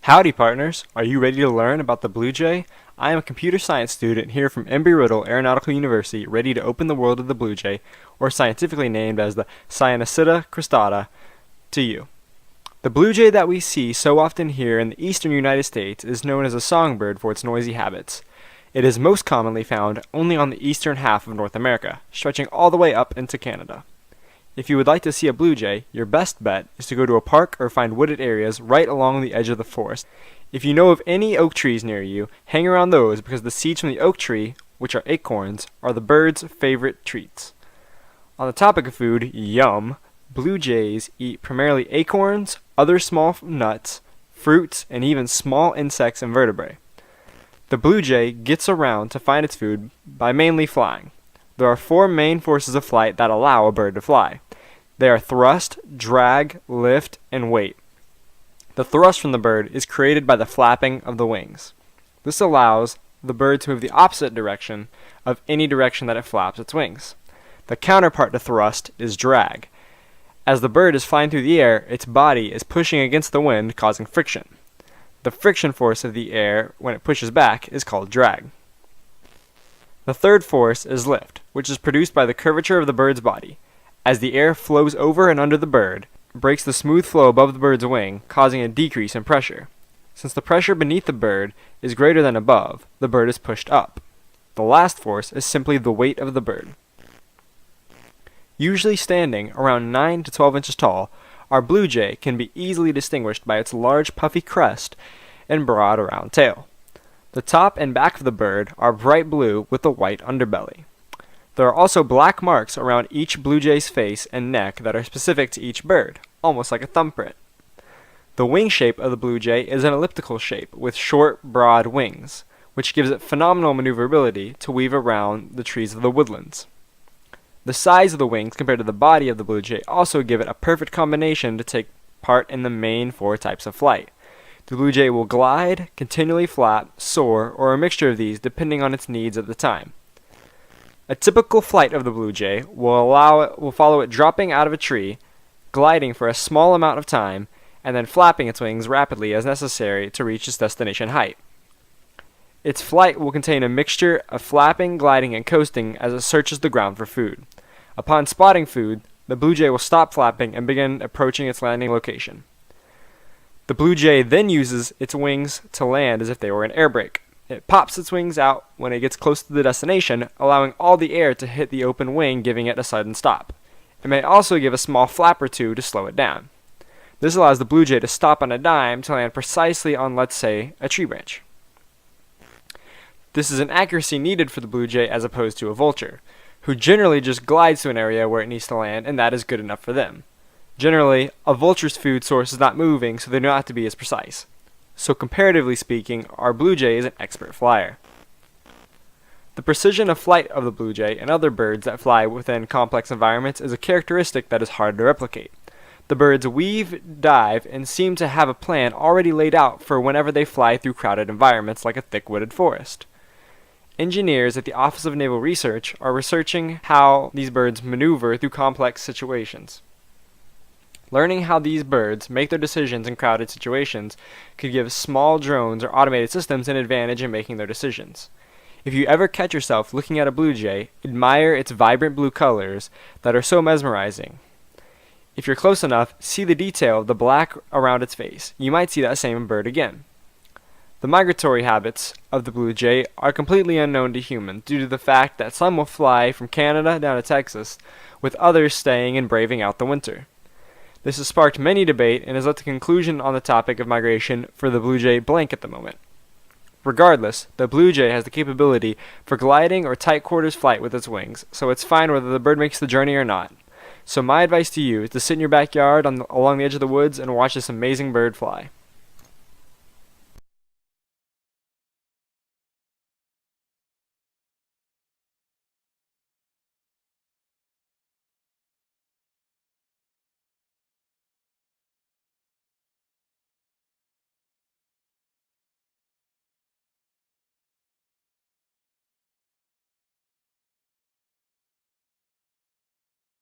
Howdy, partners! Are you ready to learn about the blue jay? I am a computer science student here from Embry-Riddle Aeronautical University, ready to open the world of the blue jay, or scientifically named as the Cyanicidia cristata, to you. The blue jay that we see so often here in the eastern United States is known as a songbird for its noisy habits. It is most commonly found only on the eastern half of North America, stretching all the way up into Canada. If you would like to see a blue jay, your best bet is to go to a park or find wooded areas right along the edge of the forest. If you know of any oak trees near you, hang around those because the seeds from the oak tree, which are acorns, are the bird's favorite treats. On the topic of food, yum, blue jays eat primarily acorns, other small nuts, fruits, and even small insects and vertebrae. The blue jay gets around to find its food by mainly flying. There are four main forces of flight that allow a bird to fly. They are thrust, drag, lift, and weight. The thrust from the bird is created by the flapping of the wings. This allows the bird to move the opposite direction of any direction that it flaps its wings. The counterpart to thrust is drag. As the bird is flying through the air, its body is pushing against the wind, causing friction. The friction force of the air when it pushes back is called drag. The third force is lift, which is produced by the curvature of the bird's body. As the air flows over and under the bird, it breaks the smooth flow above the bird's wing, causing a decrease in pressure. Since the pressure beneath the bird is greater than above, the bird is pushed up. The last force is simply the weight of the bird. Usually standing around 9 to 12 inches tall, our blue jay can be easily distinguished by its large puffy crest and broad round tail. The top and back of the bird are bright blue with a white underbelly. There are also black marks around each blue jay's face and neck that are specific to each bird, almost like a thumbprint. The wing shape of the blue jay is an elliptical shape with short, broad wings, which gives it phenomenal maneuverability to weave around the trees of the woodlands. The size of the wings compared to the body of the blue jay also give it a perfect combination to take part in the main four types of flight. The blue jay will glide, continually flap, soar, or a mixture of these depending on its needs at the time. A typical flight of the blue jay will follow it dropping out of a tree, gliding for a small amount of time, and then flapping its wings rapidly as necessary to reach its destination height. Its flight will contain a mixture of flapping, gliding, and coasting as it searches the ground for food. Upon spotting food, the blue jay will stop flapping and begin approaching its landing location. The blue jay then uses its wings to land as if they were an air brake. It pops its wings out when it gets close to the destination, allowing all the air to hit the open wing, giving it a sudden stop. It may also give a small flap or two to slow it down. This allows the blue jay to stop on a dime to land precisely on, let's say, a tree branch. This is an accuracy needed for the blue jay as opposed to a vulture, who generally just glides to an area where it needs to land, and that is good enough for them. Generally, a vulture's food source is not moving, so they don't have to be as precise. So comparatively speaking, our blue jay is an expert flyer. The precision of flight of the blue jay and other birds that fly within complex environments is a characteristic that is hard to replicate. The birds weave, dive, and seem to have a plan already laid out for whenever they fly through crowded environments like a thick wooded forest. Engineers at the Office of Naval Research are researching how these birds maneuver through complex situations. Learning how these birds make their decisions in crowded situations could give small drones or automated systems an advantage in making their decisions. If you ever catch yourself looking at a blue jay, admire its vibrant blue colors that are so mesmerizing. If you're close enough, see the detail of the black around its face. You might see that same bird again. The migratory habits of the blue jay are completely unknown to humans due to the fact that some will fly from Canada down to Texas, with others staying and braving out the winter. This has sparked many debate and has led to conclusion on the topic of migration for the blue jay blank at the moment. Regardless, the blue jay has the capability for gliding or tight quarters flight with its wings, so it's fine whether the bird makes the journey or not. So my advice to you is to sit in your backyard along the edge of the woods and watch this amazing bird fly.